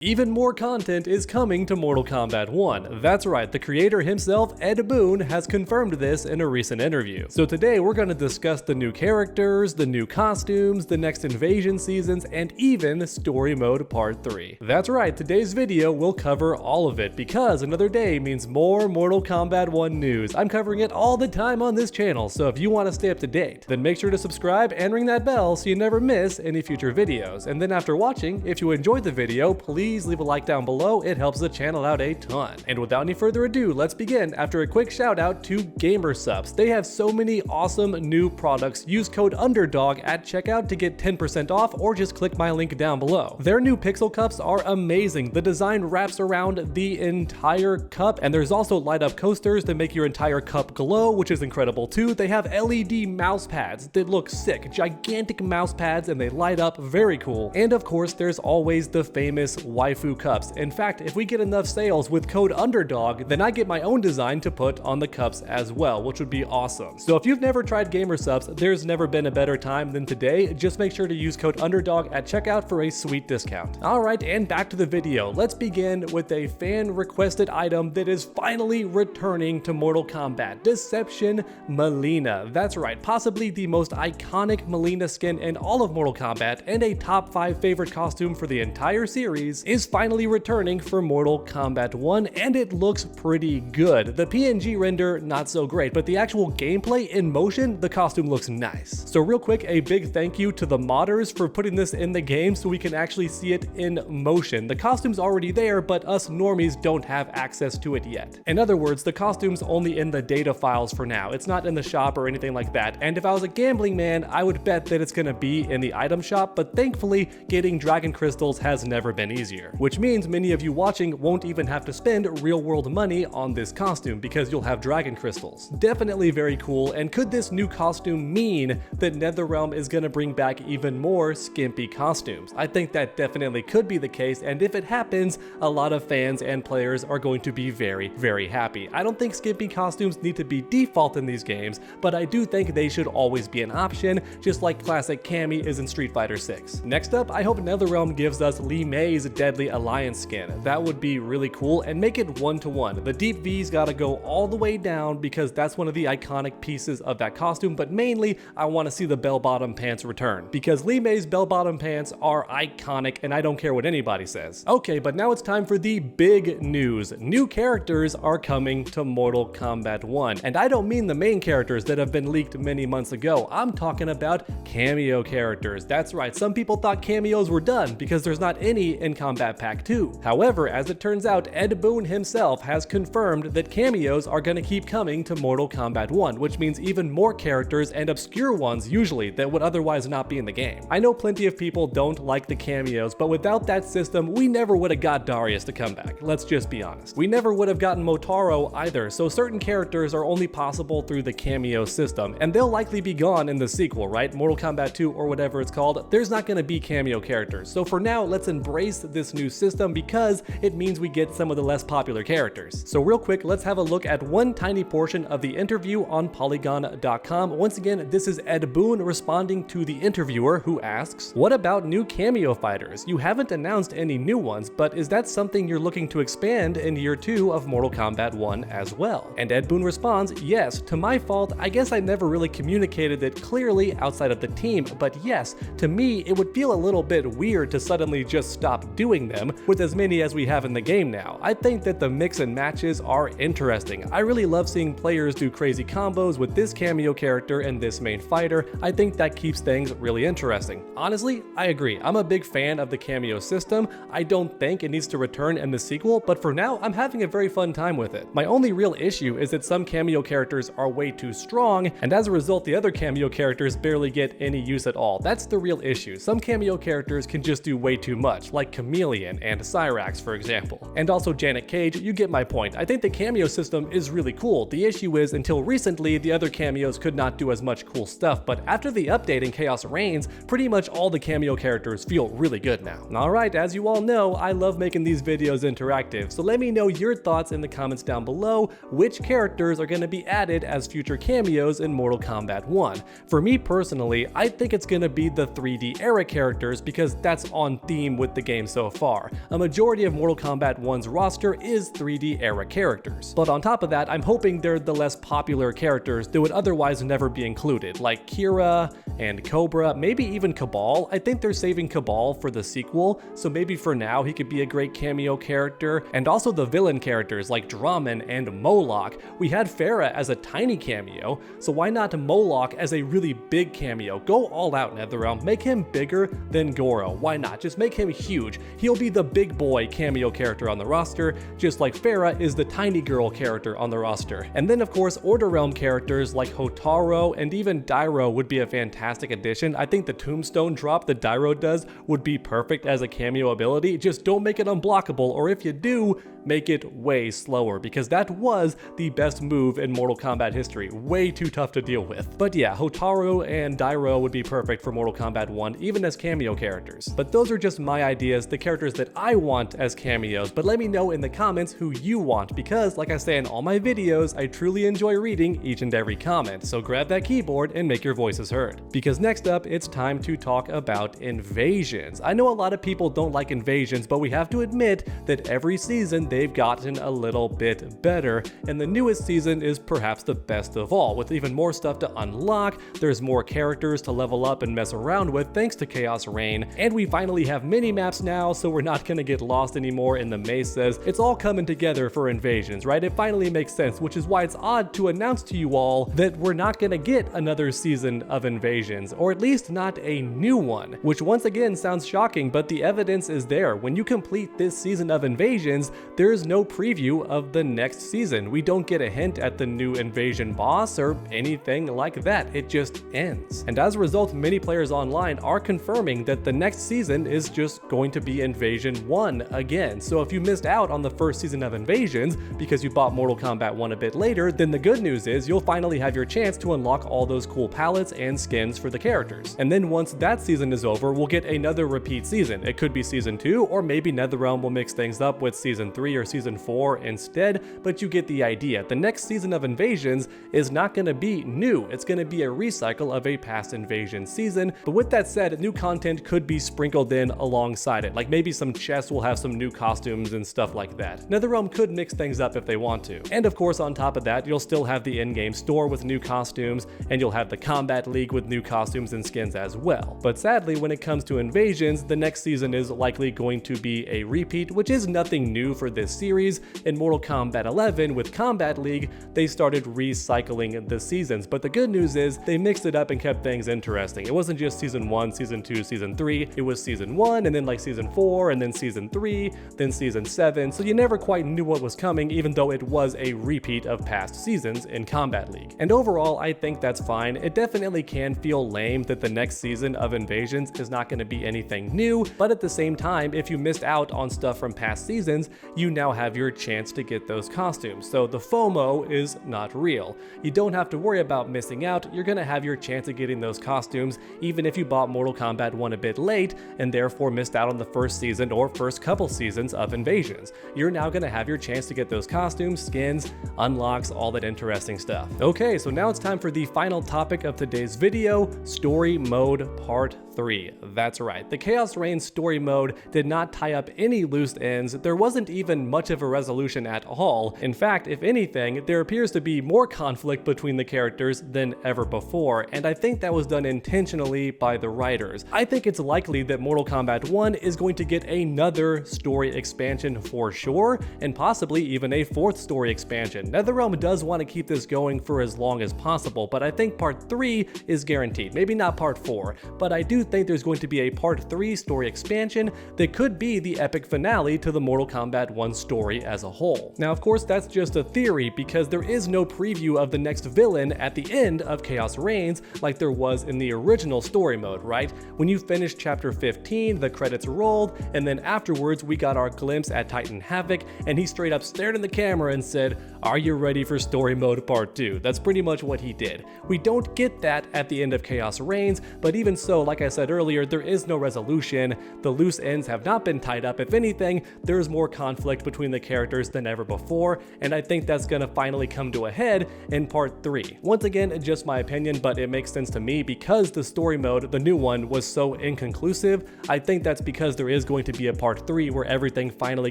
Even more content is coming to Mortal Kombat 1. That's right, the creator himself, Ed Boon, has confirmed this in a recent interview. So today we're going to discuss the new characters, the new costumes, the next invasion seasons, and even Story Mode Part 3. That's right, today's video will cover all of it because another day means more Mortal Kombat 1 news. I'm covering it all the time on this channel, so if you want to stay up to date, then make sure to subscribe and ring that bell so you never miss any future videos. And then after watching, if you enjoyed the video, please leave a like down below, it helps the channel out a ton. And without any further ado, let's begin after a quick shout out to GamerSupps. They have so many awesome new products. Use code UNDERDOG at checkout to get 10% off or just click my link down below. Their new pixel cups are amazing. The design wraps around the entire cup, and there's also light up coasters that make your entire cup glow, which is incredible too. They have LED mouse pads that look sick, gigantic mouse pads, and they light up very cool. And of course, there's always the famous waifu cups. In fact, if we get enough sales with code UNDERDOG, then I get my own design to put on the cups as well, which would be awesome. So if you've never tried GamerSupps, there's never been a better time than today. Just make sure to use code UNDERDOG at checkout for a sweet discount. Alright, and back to the video. Let's begin with a fan requested item that is finally returning to Mortal Kombat. Deception Mileena. That's right, possibly the most iconic Mileena skin in all of Mortal Kombat and a top 5 favorite costume for the entire series is finally returning for Mortal Kombat 1, and it looks pretty good. The PNG render, not so great, but the actual gameplay in motion, the costume looks nice. So real quick, a big thank you to the modders for putting this in the game so we can actually see it in motion. The costume's already there, but us normies don't have access to it yet. In other words, the costume's only in the data files for now. It's not in the shop or anything like that, and if I was a gambling man, I would bet that it's gonna be in the item shop, but thankfully, getting dragon crystals has never been easier. Which means many of you watching won't even have to spend real-world money on this costume because you'll have dragon crystals. Definitely very cool, and could this new costume mean that NetherRealm is gonna bring back even more skimpy costumes? I think that definitely could be the case, and if it happens, a lot of fans and players are going to be very, very happy. I don't think skimpy costumes need to be default in these games, but I do think they should always be an option, just like classic Cammy is in Street Fighter 6. Next up, I hope NetherRealm gives us Li Mei's Deadly Alliance skin. That would be really cool, and make it 1-to-1. The deep V's gotta go all the way down because that's one of the iconic pieces of that costume, but mainly I want to see the bell-bottom pants return because Li Mei's bell-bottom pants are iconic and I don't care what anybody says. Okay, but now it's time for the big news. New characters are coming to Mortal Kombat 1, and I don't mean the main characters that have been leaked many months ago. I'm talking about cameo characters. That's right, some people thought cameos were done because there's not any in Kombat Pack 2. However, as it turns out, Ed Boon himself has confirmed that cameos are going to keep coming to Mortal Kombat 1, which means even more characters and obscure ones usually that would otherwise not be in the game. I know plenty of people don't like the cameos, but without that system, we never would have got Darius to come back. Let's just be honest. We never would have gotten Motaro either, so certain characters are only possible through the cameo system, and they'll likely be gone in the sequel, right? Mortal Kombat 2 or whatever it's called, there's not going to be cameo characters. So for now, let's embrace this new system because it means we get some of the less popular characters. So real quick, let's have a look at one tiny portion of the interview on Polygon.com. Once again, this is Ed Boon responding to the interviewer who asks, "What about new cameo fighters? You haven't announced any new ones, but is that something you're looking to expand in year 2 of Mortal Kombat 1 as well?" And Ed Boon responds, "Yes, to my fault, I guess I never really communicated it clearly outside of the team, but yes, to me, it would feel a little bit weird to suddenly just stop doing them with as many as we have in the game now. I think that the mix and matches are interesting. I really love seeing players do crazy combos with this cameo character and this main fighter. I think that keeps things really interesting." Honestly, I agree. I'm a big fan of the cameo system. I don't think it needs to return in the sequel, but for now, I'm having a very fun time with it. My only real issue is that some cameo characters are way too strong, and as a result, the other cameo characters barely get any use at all. That's the real issue. Some cameo characters can just do way too much, like Chameleon and Cyrax, for example. And also Janet Cage, you get my point. I think the cameo system is really cool. The issue is, until recently, the other cameos could not do as much cool stuff, but after the update in Chaos Reigns, pretty much all the cameo characters feel really good now. Alright, as you all know, I love making these videos interactive, so let me know your thoughts in the comments down below. Which characters are going to be added as future cameos in Mortal Kombat 1? For me personally, I think it's going to be the 3D era characters because that's on theme with the game so so far. A majority of Mortal Kombat 1's roster is 3D era characters. But on top of that, I'm hoping they're the less popular characters that would otherwise never be included, like Kira and Cobra, maybe even Cabal. I think they're saving Cabal for the sequel, so maybe for now he could be a great cameo character. And also the villain characters like Draman and Moloch. We had Farah as a tiny cameo, so why not Moloch as a really big cameo? Go all out, NetherRealm. Make him bigger than Goro. Why not? Just make him huge. He'll be the big boy cameo character on the roster, just like Farah is the tiny girl character on the roster. And then of course Order Realm characters like Hotaro and even Dairo would be a fantastic addition. I think the tombstone drop that Dairo does would be perfect as a cameo ability. Just don't make it unblockable, or if you do, make it way slower, because that was the best move in Mortal Kombat history. Way too tough to deal with. But yeah, Hotaro and Dairo would be perfect for Mortal Kombat 1, even as cameo characters. But those are just my ideas, the characters that I want as cameos. But let me know in the comments who you want, because like I say in all my videos, I truly enjoy reading each and every comment. So grab that keyboard and make your voices heard. Because next up, it's time to talk about invasions. I know a lot of people don't like invasions, but we have to admit that every season they've gotten a little bit better, and the newest season is perhaps the best of all, with even more stuff to unlock. There's more characters to level up and mess around with thanks to Chaos Reign, and we finally have mini-maps now, so we're not gonna get lost anymore in the mesas. It's all coming together for invasions, right? It finally makes sense, which is why it's odd to announce to you all that we're not gonna get another season of invasions, or at least not a new one, which once again sounds shocking, but the evidence is there. When you complete this season of invasions, there's no preview of the next season. We don't get a hint at the new invasion boss or anything like that. It just ends. And as a result, many players online are confirming that the next season is just going to be Invasion 1 again. So if you missed out on the first season of Invasions because you bought Mortal Kombat 1 a bit later, then the good news is you'll finally have your chance to unlock all those cool palettes and skins for the characters. And then once that season is over, we'll get another repeat season. It could be season 2, or maybe NetherRealm will mix things up with season 3 or season 4 instead, but you get the idea. The next season of Invasions is not going to be new. It's going to be a recycle of a past Invasion season. But with that said, new content could be sprinkled in alongside it. Like maybe some chests will have some new costumes and stuff like that. NetherRealm could mix things up if they want to. And of course, on top of that, you'll still have the in-game store with new costumes, and you'll have the Combat League with new costumes and skins as well. But sadly, when it comes to Invasions, the next season is likely going to be a repeat, which is nothing new for this series. In Mortal Kombat 11 with Combat League, they started recycling the seasons, but the good news is they mixed it up and kept things interesting. It wasn't just season 1, season 2, season 3, it was season 1 and then like season 4 and then season 3, then season 7, so you never quite knew what was coming, even though it was a repeat of past seasons in Combat League. And overall, I think that's fine. It definitely can feel lame that the next season of Invasions is not going to be anything new, but at the same time, if you missed out on stuff from past seasons, you now have your chance to get those costumes. So the FOMO is not real. You don't have to worry about missing out. You're gonna have your chance of getting those costumes even if you bought Mortal Kombat 1 a bit late and therefore missed out on the first season or first couple seasons of Invasions. You're now gonna have your chance to get those costumes, skins, unlocks, all that interesting stuff. Okay, so now it's time for the final topic of today's video, Story Mode Part 3. That's right, the Chaos Reign story mode did not tie up any loose ends. There wasn't even much of a resolution at all. In fact, if anything, there appears to be more conflict between the characters than ever before, and I think that was done intentionally by the writers. I think it's likely that Mortal Kombat 1 is going to get another story expansion for sure, and possibly even a 4th story expansion. NetherRealm does want to keep this going for as long as possible, but I think Part 3 is guaranteed. Maybe not Part 4, but I do think there's going to be a Part 3 story expansion that could be the epic finale to the Mortal Kombat 1 story as a whole. Now, of course, that's just a theory because there is no preview of the next villain at the end of Chaos Reigns like there was in the original story mode, right? When you finished chapter 15, the credits rolled, and then afterwards we got our glimpse at Titan Havoc, and he straight up stared in the camera and said, "Are you ready for story mode part 2? That's pretty much what he did. We don't get that at the end of Chaos Reigns, but even so, like I said earlier, there is no resolution. The loose ends have not been tied up. If anything, there's more conflict between the characters than ever before, and I think that's gonna finally come to a head in part 3. Once again, just my opinion, but it makes sense to me because the story mode, the new one, was so inconclusive. I think that's because there is is going to be a part 3 where everything finally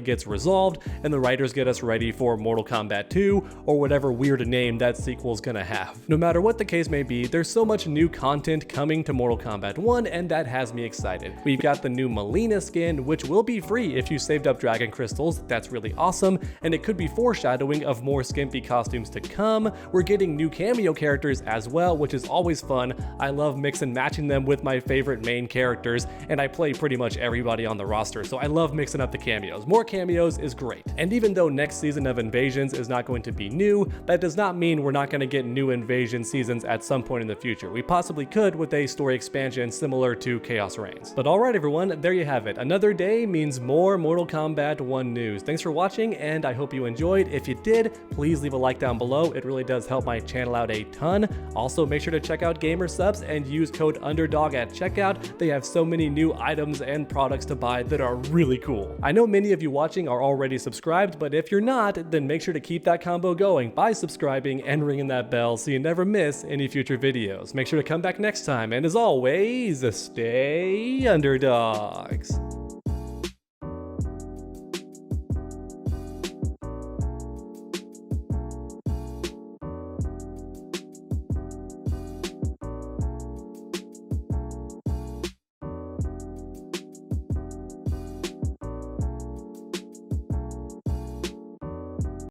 gets resolved and the writers get us ready for Mortal Kombat 2 or whatever weird name that sequel's gonna have. No matter what the case may be, there's so much new content coming to Mortal Kombat 1 and that has me excited. We've got the new Melina skin, which will be free if you saved up Dragon Crystals. That's really awesome, and it could be foreshadowing of more skimpy costumes to come. We're getting new cameo characters as well, which is always fun. I love mix and matching them with my favorite main characters, and I play pretty much everybody on the roster, so I love mixing up the cameos. More cameos is great. And even though next season of Invasions is not going to be new, that does not mean we're not going to get new Invasion seasons at some point in the future. We possibly could with a story expansion similar to Chaos Reigns. But alright everyone, there you have it. Another day means more Mortal Kombat 1 news. Thanks for watching, and I hope you enjoyed. If you did, please leave a like down below. It really does help my channel out a ton. Also, make sure to check out Gamer Subs and use code UNDERDOG at checkout. They have so many new items and products to buy that are really cool. I know many of you watching are already subscribed, but if you're not, then make sure to keep that combo going by subscribing and ringing that bell so you never miss any future videos. Make sure to come back next time, and as always, stay underdogs.